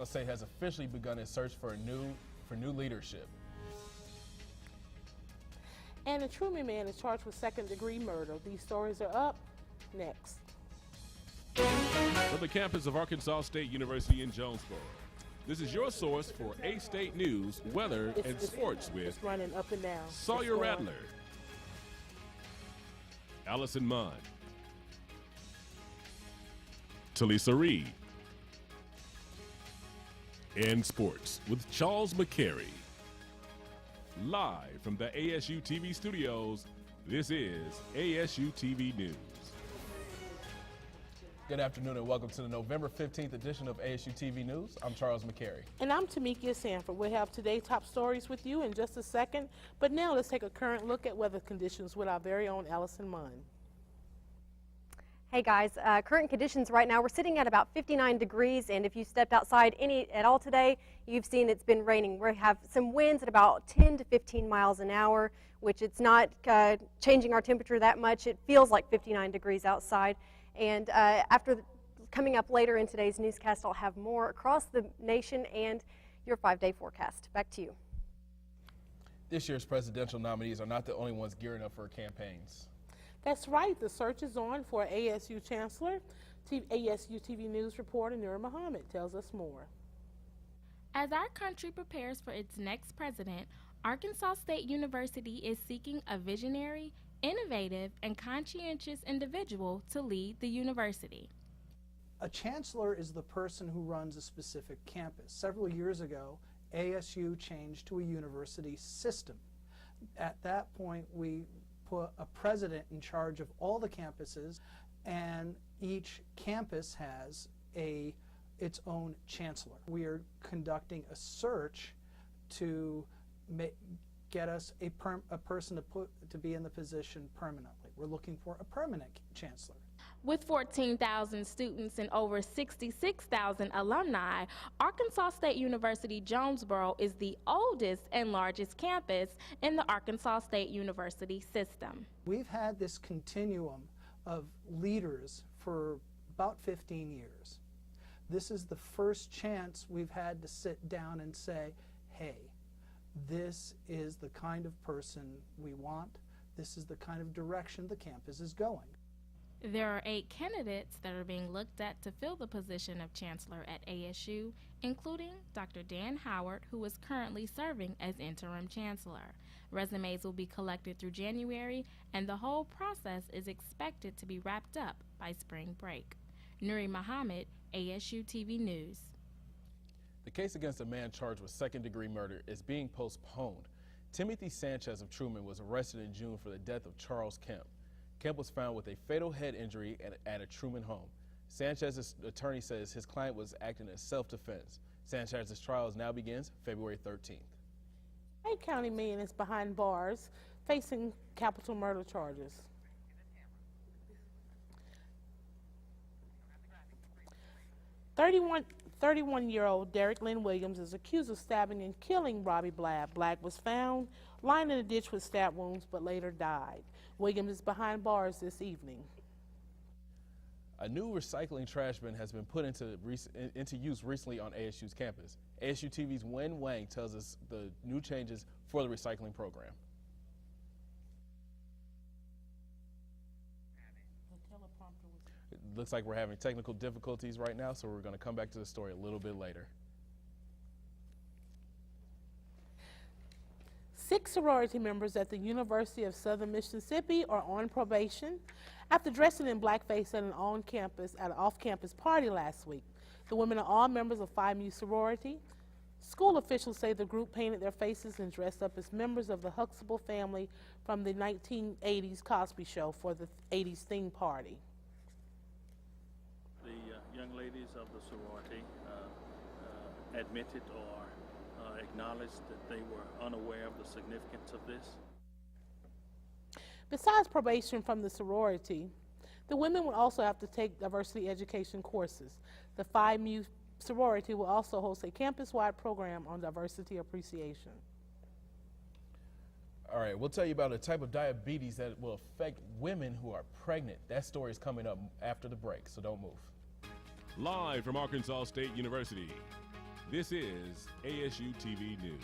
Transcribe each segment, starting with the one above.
State has officially begun its search for new leadership. And a Truman man is charged with second-degree murder. These stories are up next. From the campus of Arkansas State University in Jonesboro, this is your source for A-State news, weather, and sports with it's running up and down. Sawyer Rattler, Allison Munn, Talisa Reed, and sports with Charles McCary. Live from the ASU TV studios, this is ASU TV News. Good afternoon and welcome to the November 15th edition of ASU TV News. I'm Charles McCary. And I'm Tamekia Sanford. We'll have today's top stories with you in just a second. But now let's take a current look at weather conditions with our very own Allison Munn. Hey guys, current conditions right now, we're sitting at about 59 degrees, and if you stepped outside at all today, you've seen it's been raining. We have some winds at about 10 to 15 miles an hour, which it's not changing our temperature that much. It feels like 59 degrees outside. And coming up later in today's newscast, I'll have more across the nation and your 5-day forecast. Back to you. This year's presidential nominees are not the only ones gearing up for campaigns. That's right. The search is on for ASU Chancellor. ASU TV News reporter Nur Muhammad tells us more. As our country prepares for its next president, Arkansas State University is seeking a visionary, innovative, and conscientious individual to lead the university. A chancellor is the person who runs a specific campus. Several years ago, ASU changed to a university system. At that point, we put a president in charge of all the campuses, and each campus has its own chancellor. We are conducting a search to get us a person to be in the position permanently. We're looking for a permanent chancellor. With 14,000 students and over 66,000 alumni, Arkansas State University Jonesboro is the oldest and largest campus in the Arkansas State University system. We've had this continuum of leaders for about 15 years. This is the first chance we've had to sit down and say, hey, this is the kind of person we want. This is the kind of direction the campus is going. There are 8 candidates that are being looked at to fill the position of chancellor at ASU, including Dr. Dan Howard, who is currently serving as interim chancellor. Resumes will be collected through January, and the whole process is expected to be wrapped up by spring break. Nur Muhammad, ASU TV News. The case against a man charged with second-degree murder is being postponed. Timothy Sanchez of Truman was arrested in June for the death of Charles Kemp. Kemp was found with a fatal head injury at a Truman home. Sanchez's attorney says his client was acting in self-defense. Sanchez's trial now begins February 13th. A county man is behind bars facing capital murder charges. Thirty-one-year-old Derek Lynn Williams is accused of stabbing and killing Robbie Blagg. Blagg was found lying in a ditch with stab wounds but later died. Williams is behind bars this evening. A new recycling trash bin has been put into use recently on ASU's campus. ASU TV's Wen Wang tells us the new changes for the recycling program. It looks like we're having technical difficulties right now, so we're going to come back to the story a little bit later. 6 sorority members at the University of Southern Mississippi are on probation after dressing in blackface at an off-campus party last week. The women are all members of Phi Mu sorority. School officials say the group painted their faces and dressed up as members of the Huxtable family from the 1980s Cosby Show for the 80s theme party. The young ladies of the sorority admitted or acknowledged that they were unaware of the significance of this. Besides probation from the sorority, the women will also have to take diversity education courses. The Phi Mu sorority will also host a campus-wide program on diversity appreciation. All right, we'll tell you about a type of diabetes that will affect women who are pregnant. That story is coming up after the break, so don't move. Live from Arkansas State University, This is ASU TV News.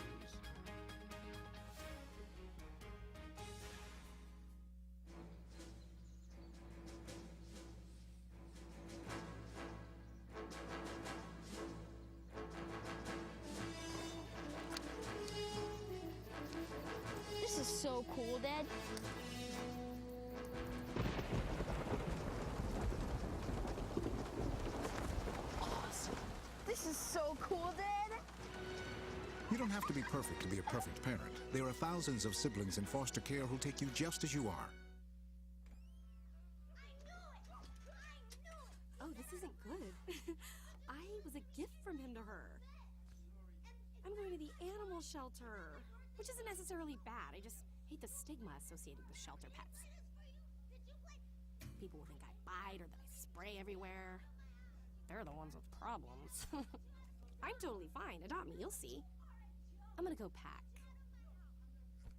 This is so cool, Dad. Awesome. This is so cool, Dad. You don't have to be perfect to be a perfect parent. There are thousands of siblings in foster care who'll take you just as you are. Oh, this isn't good. I was a gift from him to her. I'm going to the animal shelter, which isn't necessarily bad. I just hate the stigma associated with shelter pets. People will think I bite or that I spray everywhere. They're the ones with problems. I'm totally fine. Adopt me, you'll see. I'm gonna go pack.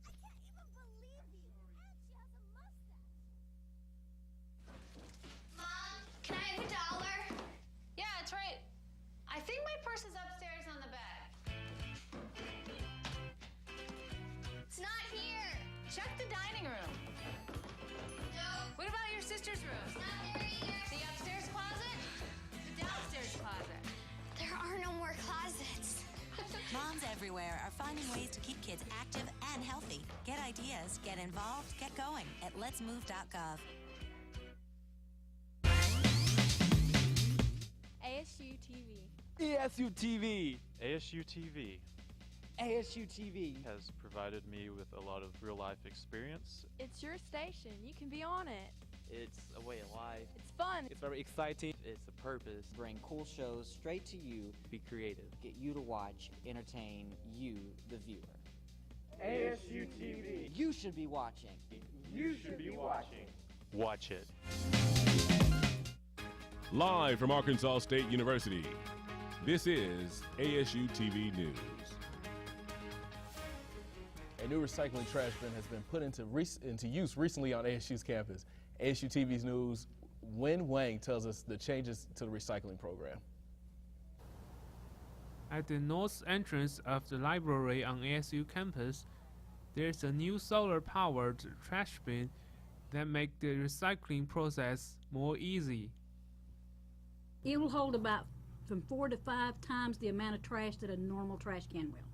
I can't even believe you. And she has a mustache. Mom, can I have $1? Yeah, it's right. I think my purse is upstairs on the bed. It's not here. Check the dining room. No. What about your sister's room? It's not there either. The upstairs closet? The downstairs closet. There are no more closets. Moms everywhere are finding ways to keep kids active and healthy. Get ideas, get involved, get going at letsmove.gov. ASU TV. ASU TV. ASU TV. ASU TV has provided me with a lot of real-life experience. It's your station. You can be on it. It's a way of life. It's fun. It's very exciting. It's a purpose. Bring cool shows straight to you. Be creative. Get you to watch, entertain you, the viewer. ASU TV. You should be watching. You should be watching. Watch it. Live from Arkansas State University, this is ASU TV News. A new recycling trash bin has been put into use recently on ASU's campus. ASU TV's News' Wen Wang tells us the changes to the recycling program. At the north entrance of the library on ASU campus, there's a new solar-powered trash bin that makes the recycling process more easy. It will hold about from 4 to 5 times the amount of trash that a normal trash can will,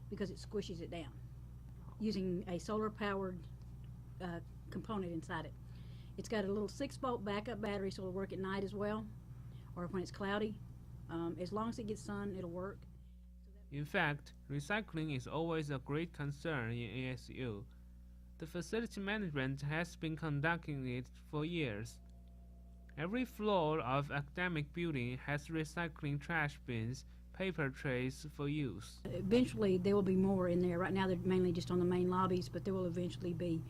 because it squishes it down using a solar-powered component inside it. It's got a little 6-volt backup battery, so it'll work at night as well, or when it's cloudy. As long as it gets sun, it'll work. In fact, recycling is always a great concern in ASU. The facility management has been conducting it for years. Every floor of academic building has recycling trash bins, paper trays for use. Eventually, there will be more in there. Right now, they're mainly just on the main lobbies, but there will eventually be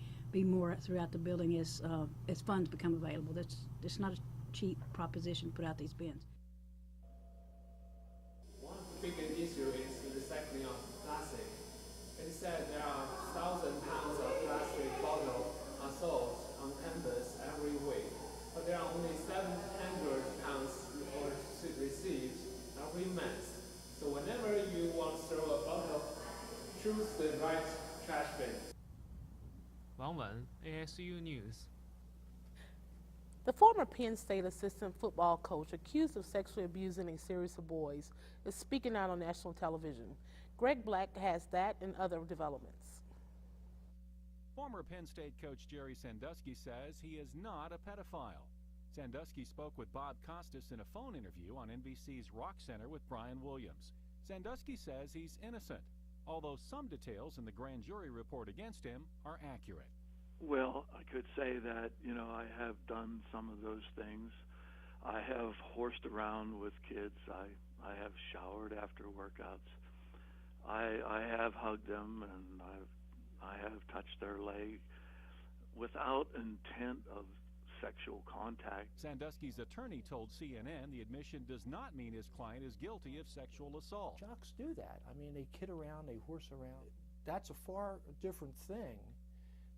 more throughout the building as funds become available. It's not a cheap proposition to put out these bins. One big issue is the recycling of plastic. It said there are 1,000 pounds of plastic bottles are sold on campus every week, but there are only 700 pounds received every month. So whenever you want to throw a bottle, choose the right trash bin. Wang Wen, ASU News. The former Penn State assistant football coach accused of sexually abusing a series of boys is speaking out on national television. Greg Black has that and other developments. Former Penn State coach Jerry Sandusky says he is not a pedophile. Sandusky spoke with Bob Costas in a phone interview on NBC's Rock Center with Brian Williams. Sandusky says he's innocent, although some details in the grand jury report against him are accurate. Well, I could say that, I have done some of those things. I have horsed around with kids. I have showered after workouts. I have hugged them, and I have touched their leg without intent of sexual contact. Sandusky's attorney told CNN the admission does not mean his client is guilty of sexual assault. Jocks do that. I mean, they kid around, they horse around. That's a far different thing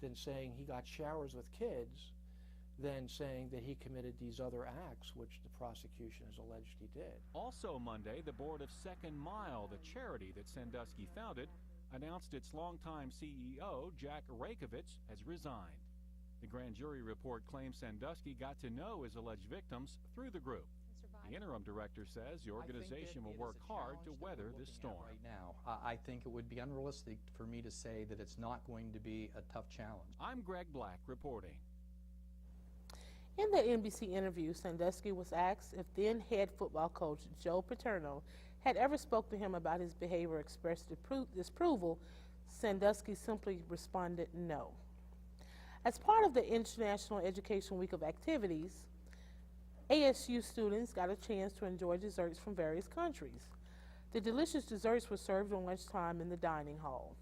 than saying he got showers with kids than saying that he committed these other acts, which the prosecution has alleged he did. Also Monday, the board of Second Mile, the charity that Sandusky founded, announced its longtime CEO, Jack Rakovich, has resigned. The grand jury report claims Sandusky got to know his alleged victims through the group. The interim director says the organization will work hard to weather this storm. Right now, I think it would be unrealistic for me to say that it's not going to be a tough challenge. I'm Greg Black reporting. In the NBC interview, Sandusky was asked if then head football coach Joe Paterno had ever spoke to him about his behavior, expressed disapproval. Sandusky simply responded no. As part of the International Education Week of activities, ASU students got a chance to enjoy desserts from various countries. The delicious desserts were served on lunchtime in the dining hall.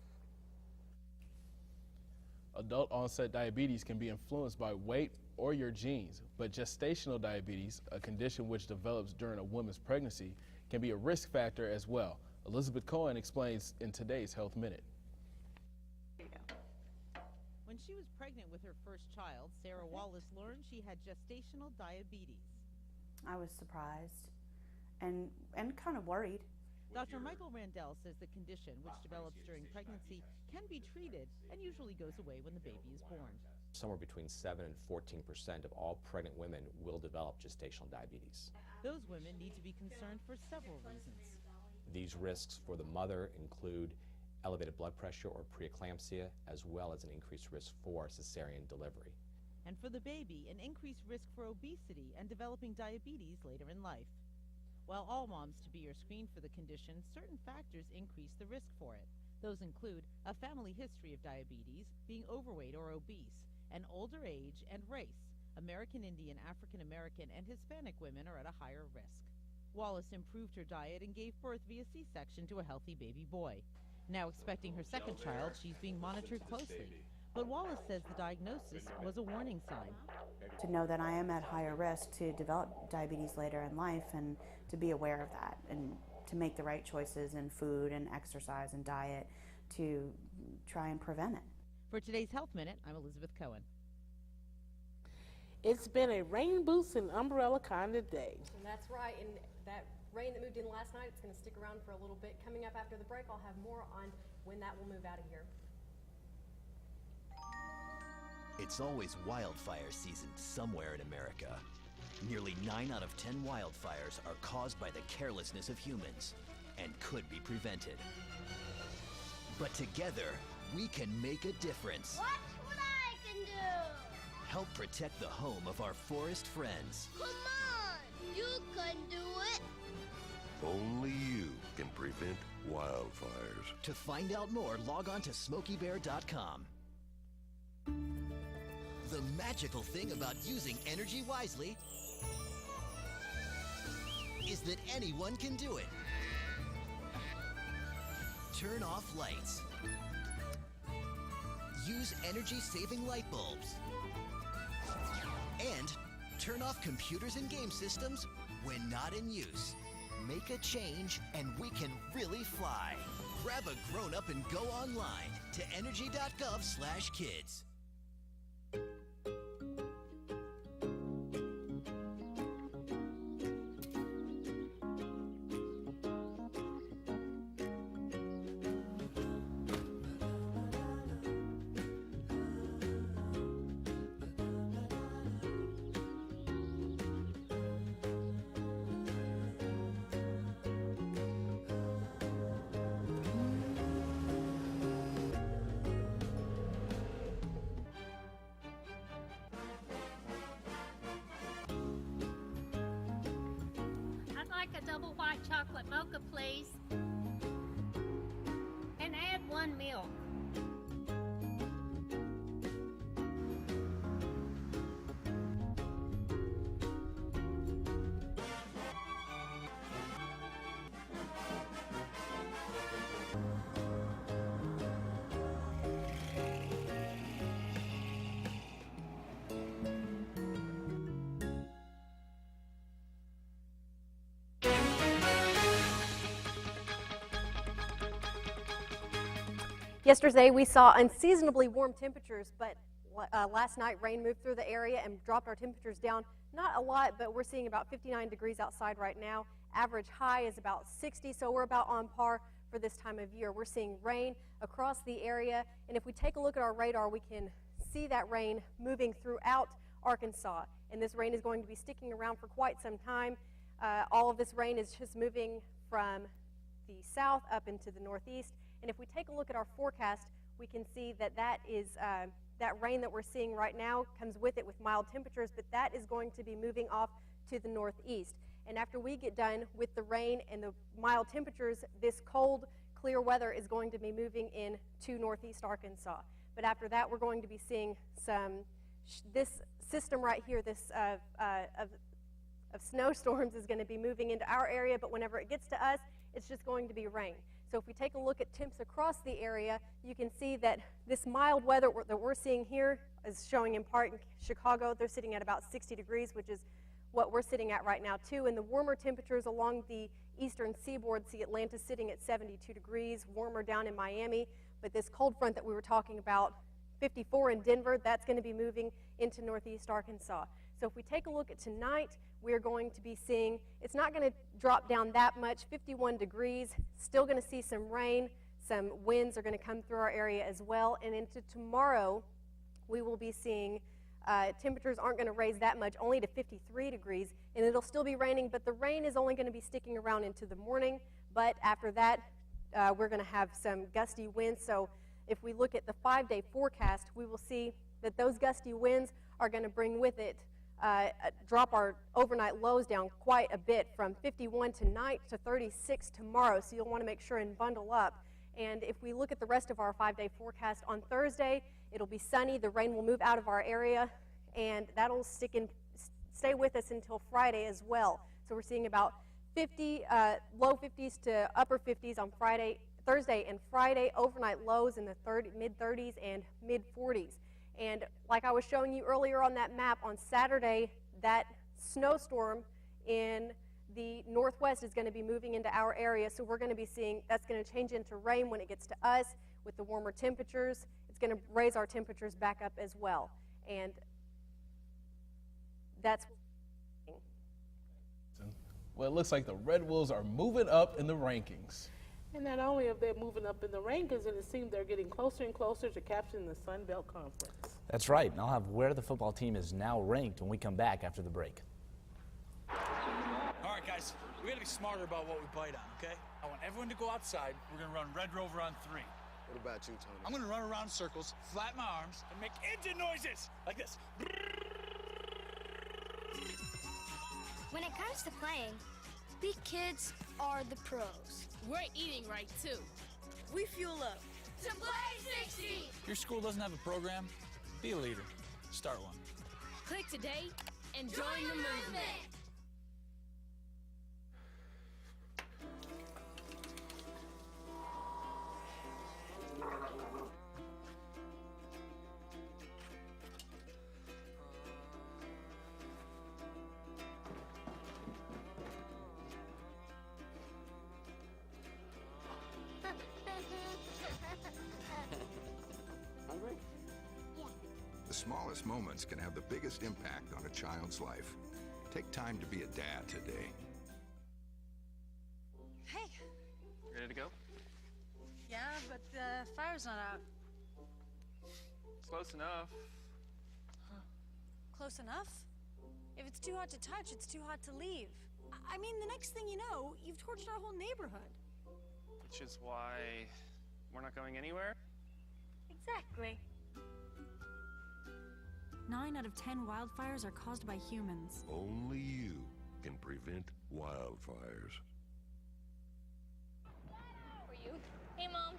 Adult onset diabetes can be influenced by weight or your genes, but gestational diabetes, a condition which develops during a woman's pregnancy, can be a risk factor as well. Elizabeth Cohen explains in today's Health Minute. When she was pregnant with her first child, Sarah Wallace learned she had gestational diabetes. I was surprised and kind of worried. Dr. Michael Randell says the condition, which develops during pregnancy, can be treated and usually goes away when the baby is born. Somewhere between 7 and 14% of all pregnant women will develop gestational diabetes. Those women need to be concerned for several reasons. These risks for the mother include elevated blood pressure or preeclampsia, as well as an increased risk for cesarean delivery. And for the baby, an increased risk for obesity and developing diabetes later in life. While all moms to be are screened for the condition, certain factors increase the risk for it. Those include a family history of diabetes, being overweight or obese, an older age, and race. American Indian, African American, and Hispanic women are at a higher risk. Wallace improved her diet and gave birth via C-section to a healthy baby boy. Now expecting her second child, she's being monitored closely. But Wallace says the diagnosis was a warning sign. To know that I am at higher risk to develop diabetes later in life and to be aware of that and to make the right choices in food and exercise and diet to try and prevent it. For today's Health Minute, I'm Elizabeth Cohen. It's been a rain boots and umbrella kind of day. And that's right, and that rain that moved in last night, it's going to stick around for a little bit. Coming up after the break, I'll have more on when that will move out of here. It's always wildfire season somewhere in America. Nearly 9 out of 10 wildfires are caused by the carelessness of humans and could be prevented. But together, we can make a difference. Watch what I can do! Help protect the home of our forest friends. Come on! You can do it! Only you can prevent wildfires. To find out more, log on to SmokeyBear.com. The magical thing about using energy wisely is that anyone can do it. Turn off lights. Use energy-saving light bulbs. And turn off computers and game systems when not in use. Make a change and we can really fly. Grab a grown-up and go online to energy.gov/kids. I'd like a double white chocolate mocha, please. And add 1 milk. Yesterday we saw unseasonably warm temperatures, but Last night, rain moved through the area and dropped our temperatures down. Not a lot, but we're seeing about 59 degrees outside right now. Average high is about 60, so we're about on par for this time of year. We're seeing rain across the area, and if we take a look at our radar, we can see that rain moving throughout Arkansas. And this rain is going to be sticking around for quite some time. All of this rain is just moving from the south up into the northeast. And if we take a look at our forecast, we can see that that rain that we're seeing right now comes with it with mild temperatures, but that is going to be moving off to the northeast. And after we get done with the rain and the mild temperatures, this cold, clear weather is going to be moving into northeast Arkansas. But after that, we're going to be seeing this system right here, this of snowstorms is going to be moving into our area, but whenever it gets to us, it's just going to be rain. So if we take a look at temps across the area, you can see that this mild weather that we're seeing here is showing in part in Chicago. They're sitting at about 60 degrees, which is what we're sitting at right now too. And the warmer temperatures along the eastern seaboard, see Atlanta sitting at 72 degrees, warmer down in Miami. But this cold front that we were talking about, 54 in Denver, that's going to be moving into northeast Arkansas. So if we take a look at tonight, we're going to be seeing, it's not going to drop down that much, 51 degrees, still going to see some rain, some winds are going to come through our area as well. And into tomorrow, we will be seeing temperatures aren't going to raise that much, only to 53 degrees, and it'll still be raining, but the rain is only going to be sticking around into the morning. But after that, we're going to have some gusty winds. So if we look at the 5-day forecast, we will see that those gusty winds are going to bring with it drop our overnight lows down quite a bit, from 51 tonight to 36 tomorrow. So you'll want to make sure and bundle up. And if we look at the rest of our 5-day forecast, on Thursday, it'll be sunny. The rain will move out of our area, and that'll stay with us until Friday as well. So we're seeing about 50, low 50s to upper 50s on Thursday and Friday, overnight lows in the mid-30s and mid-40s. And like I was showing you earlier on that map, on Saturday, that snowstorm in the northwest is going to be moving into our area. So we're going to be seeing that's going to change into rain when it gets to us with the warmer temperatures. It's going to raise our temperatures back up as well. And that's well, it looks like the Red Wolves are moving up in the rankings. And not only are they moving up in the rankings, and it seems they're getting closer and closer to capturing the Sun Belt Conference. That's right, and I'll have where the football team is now ranked when we come back after the break. All right, guys, we got to be smarter about what we bite on, okay? I want everyone to go outside. We're going to run Red Rover on 3. What about you, Tony? I'm going to run around in circles, flatten my arms, and make engine noises like this. When it comes to playing, we kids are the pros. We're eating right, too. We fuel up to play 60. Your school doesn't have a program? Be a leader. Start one. Click today and join the movement. The smallest moments can have the biggest impact on a child's life. Take time to be a dad today. Hey. Ready to go? Yeah, but the fire's not out. Close enough. Close enough? If it's too hot to touch, it's too hot to leave. I mean, the next thing you know, you've torched our whole neighborhood. Which is why we're not going anywhere? Exactly. 9 out of 10 wildfires are caused by humans. Only you can prevent wildfires. For you? Hey, Mom.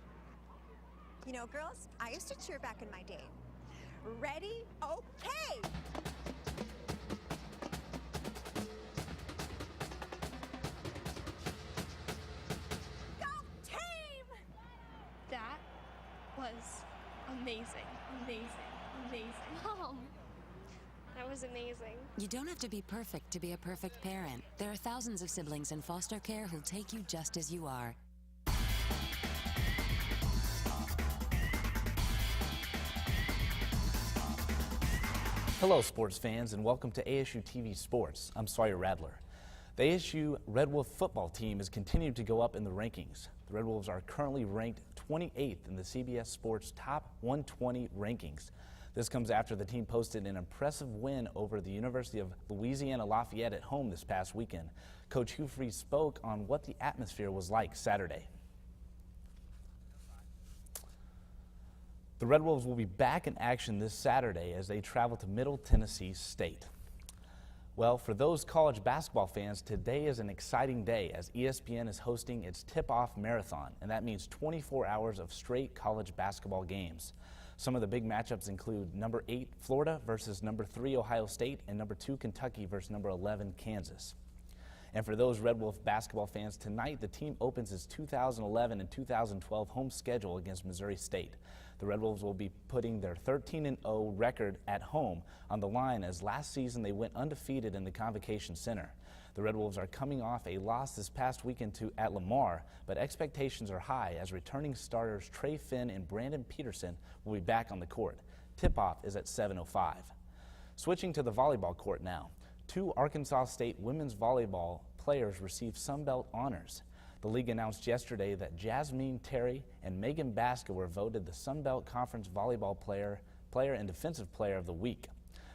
You know, girls, I used to cheer back in my day. Ready? Okay! Go team! That was amazing, amazing, amazing. Mom, that was amazing. You don't have to be perfect to be a perfect parent. There are thousands of siblings in foster care who'll take you just as you are. Hello, sports fans, and welcome to ASU TV Sports. I'm Sawyer Radler. The ASU Red Wolf football team has continued to go up in the rankings. The Red Wolves are currently ranked 28th in the CBS Sports Top 120 rankings. This comes after the team posted an impressive win over the University of Louisiana Lafayette at home this past weekend. Coach Hugh Freeze spoke on what the atmosphere was like Saturday. The Red Wolves will be back in action this Saturday as they travel to Middle Tennessee State. Well, for those college basketball fans, today is an exciting day as ESPN is hosting its tip-off marathon, and that means 24 hours of straight college basketball games. Some of the big matchups include number 8 Florida versus number 3 Ohio State and number 2 Kentucky versus number 11 Kansas. And for those Red Wolf basketball fans, tonight the team opens its 2011 and 2012 home schedule against Missouri State. The Red Wolves will be putting their 13-0 record at home on the line as last season they went undefeated in the Convocation Center. The Red Wolves are coming off a loss this past weekend at Lamar, but expectations are high as returning starters Trey Finn and Brandon Peterson will be back on the court. Tip-off is at 7:05. Switching to the volleyball court now. 2 Arkansas State women's volleyball players received Sunbelt honors. The league announced yesterday that Jasmine Terry and Megan Baska were voted the Sunbelt Conference Volleyball Player and Defensive Player of the Week.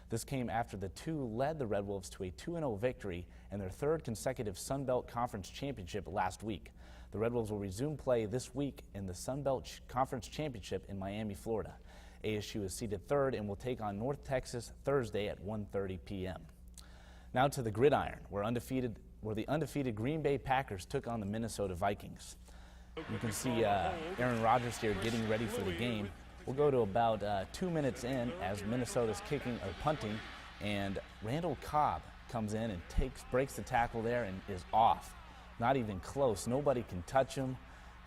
This came after the 2 led the Red Wolves to a 2-0 victory and their 3rd consecutive Sunbelt Conference Championship last week. The Red Wolves will resume play this week in the Sunbelt Conference Championship in Miami, Florida. ASU is seeded 3rd and will take on North Texas Thursday at 1:30 p.m. Now to the gridiron, where the undefeated Green Bay Packers took on the Minnesota Vikings. You can see Aaron Rodgers here getting ready for the game. We'll go to about 2 minutes in as Minnesota's punting, and Randall Cobb comes in and breaks the tackle there and is off. Not even close. Nobody can touch him.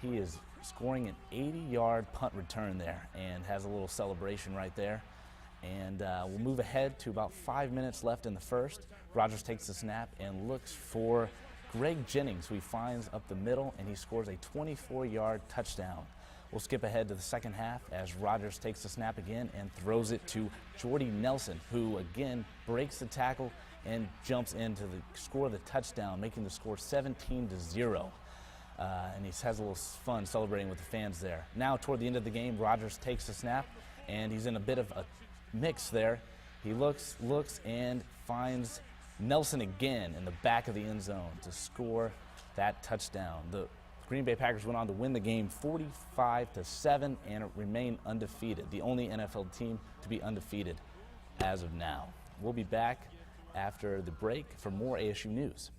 He is scoring an 80-yard punt return there and has a little celebration right there. And we'll move ahead to about 5 minutes left in the first. Rodgers takes the snap and looks for Greg Jennings, who he finds up the middle, and he scores a 24-yard touchdown. We'll skip ahead to the second half as Rodgers takes the snap again and throws it to Jordy Nelson, who again breaks the tackle and jumps in to score the touchdown, making the score 17-0. And he has a little fun celebrating with the fans there. Now, toward the end of the game, Rodgers takes the snap, and he's in a bit of a mix there. He looks, and finds Nelson again in the back of the end zone to score that touchdown. The Green Bay Packers went on to win the game 45-7 and remain undefeated, the only NFL team to be undefeated as of now. We'll be back after the break for more ASU news.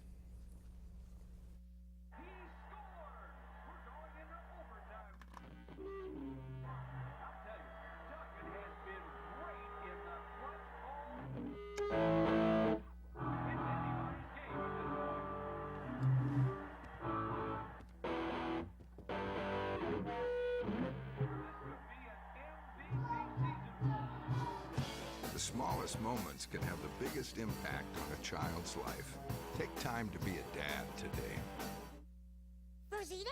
The smallest moments can have the biggest impact on a child's life. Take time to be a dad today. Rosita,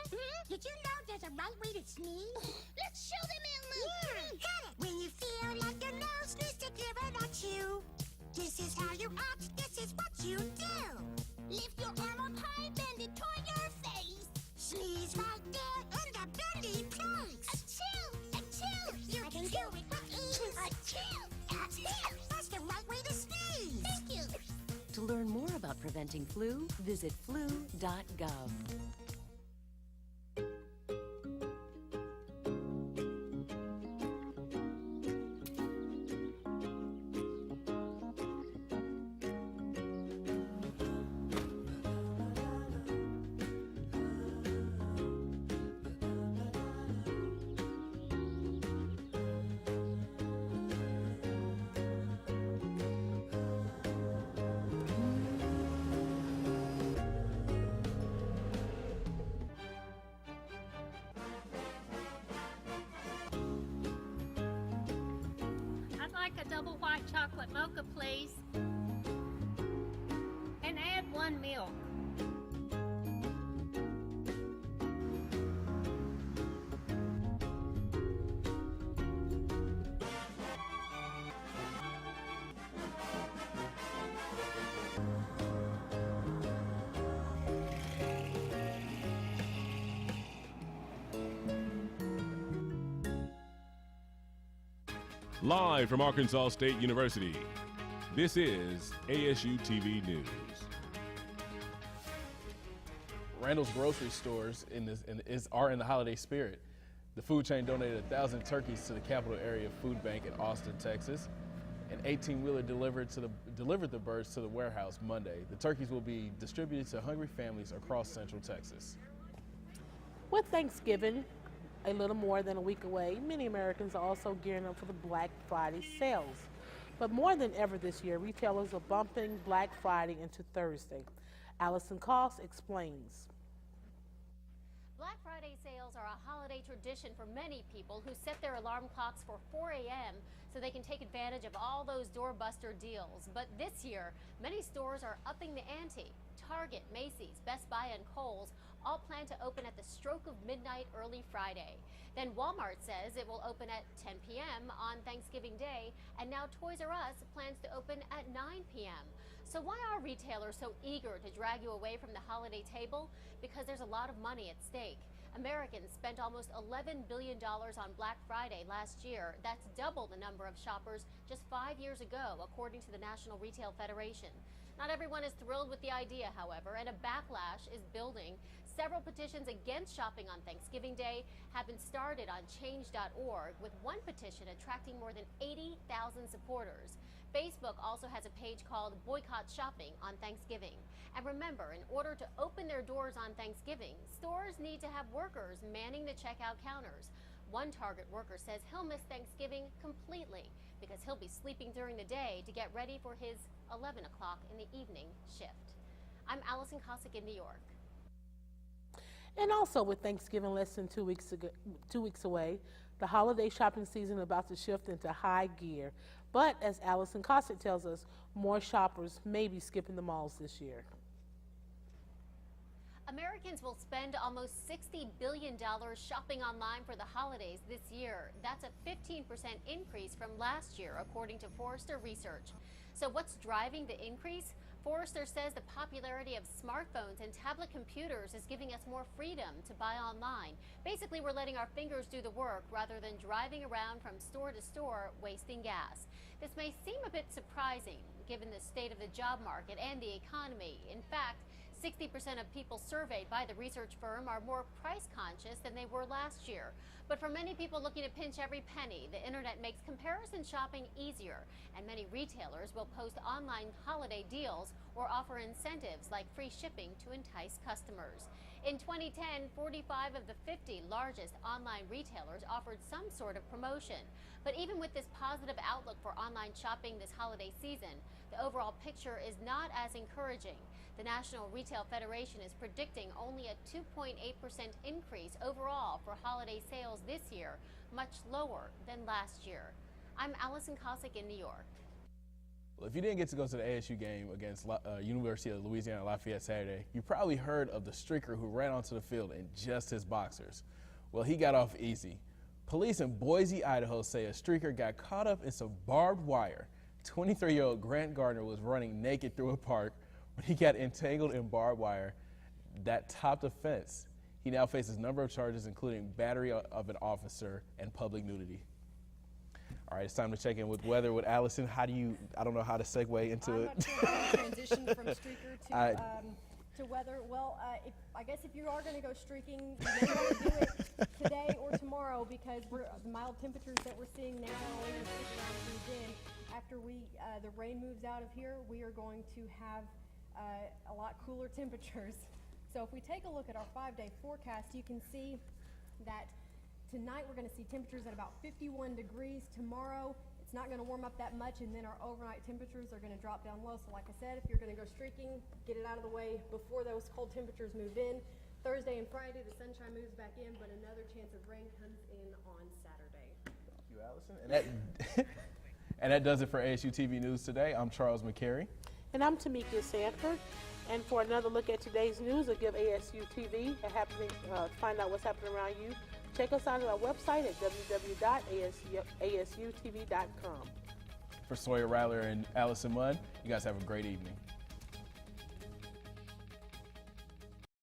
did you know there's a right way to sneeze? Let's show them, Emma. Yeah, got it. When you feel like your nose needs to give it at you, this is how you act, this is what you do. Lift your arm up high, bend it toward your face. Sneeze right there in the belly place. Achoo, achoo. You can do it with ease. Achoo. That's the right way to sneeze. Thank you. To learn more about preventing flu, visit flu.gov. A double white chocolate mocha, please. And add 1 milk. Live from Arkansas State University, this is ASU TV News. Randall's grocery stores are in the holiday spirit. The food chain donated 1,000 turkeys to the Capital Area Food Bank in Austin, Texas. An 18-wheeler delivered the birds to the warehouse Monday. The turkeys will be distributed to hungry families across Central Texas. With Thanksgiving a little more than a week away, many Americans are also gearing up for the Black Friday sales. But more than ever this year, retailers are bumping Black Friday into Thursday. Allison Koss explains. Black Friday sales are a holiday tradition for many people who set their alarm clocks for 4 a.m. so they can take advantage of all those doorbuster deals. But this year, many stores are upping the ante. Target, Macy's, Best Buy, and Kohl's all plan to open at the stroke of midnight early Friday. Then Walmart says it will open at 10 p.m. on Thanksgiving Day, and now Toys R Us plans to open at 9 p.m. So why are retailers so eager to drag you away from the holiday table? Because there's a lot of money at stake. Americans spent almost $11 billion on Black Friday last year. That's double the number of shoppers just 5 years ago, according to the National Retail Federation. Not everyone is thrilled with the idea, however, and a backlash is building. Several petitions against shopping on Thanksgiving Day have been started on change.org, with one petition attracting more than 80,000 supporters. Facebook also has a page called Boycott Shopping on Thanksgiving. And remember, in order to open their doors on Thanksgiving, stores need to have workers manning the checkout counters. One Target worker says he'll miss Thanksgiving completely because he'll be sleeping during the day to get ready for his 11 o'clock in the evening shift. I'm Allison Cossack in New York. And also with Thanksgiving less than 2 weeks away, the holiday shopping season is about to shift into high gear. But as Allison Cossack tells us, more shoppers may be skipping the malls this year. Americans will spend almost $60 billion shopping online for the holidays this year. That's a 15% increase from last year, according to Forrester Research. So what's driving the increase? Forrester says the popularity of smartphones and tablet computers is giving us more freedom to buy online. Basically, we're letting our fingers do the work rather than driving around from store to store wasting gas. This may seem a bit surprising given the state of the job market and the economy. In fact, 60% of people surveyed by the research firm are more price conscious than they were last year. But for many people looking to pinch every penny, the internet makes comparison shopping easier, and many retailers will post online holiday deals or offer incentives like free shipping to entice customers. In 2010, 45 of the 50 largest online retailers offered some sort of promotion. But even with this positive outlook for online shopping this holiday season, the overall picture is not as encouraging. The National Retail Federation is predicting only a 2.8% increase overall for holiday sales this year, much lower than last year. I'm Allison Cossack in New York. Well, if you didn't get to go to the ASU game against University of Louisiana Lafayette Saturday, you probably heard of the streaker who ran onto the field in just his boxers. Well, he got off easy. Police in Boise, Idaho say a streaker got caught up in some barbed wire. 23-year-old Grant Gardner was running naked through a park when he got entangled in barbed wire that topped a fence. He now faces a number of charges, including battery of an officer and public nudity. All right, it's time to check in with weather with Allison. I don't know how to segue into it. I'm not sure how to transition from streaker to weather. Well, I guess if you are going to go streaking, you may want to do it today or tomorrow, because the mild temperatures that we're seeing now are only going to stick around through then. After the rain moves out of here, we are going to have a lot cooler temperatures. So if we take a look at our 5-day forecast, you can see that tonight we're going to see temperatures at about 51 degrees. Tomorrow it's not going to warm up that much, and then our overnight temperatures are going to drop down low. So like I said, if you're going to go streaking, get it out of the way before those cold temperatures move in. Thursday and Friday the sunshine moves back in, but another chance of rain comes in on Saturday. Thank you, Allison. And that does it for ASU TV News today. I'm Charles McCary. And I'm Tamekia Sanford. And for another look at today's news, or give ASU TV find out what's happening around you, check us out at our website at www.asutv.com. For Sawyer Ryler and Allison Munn, you guys have a great evening.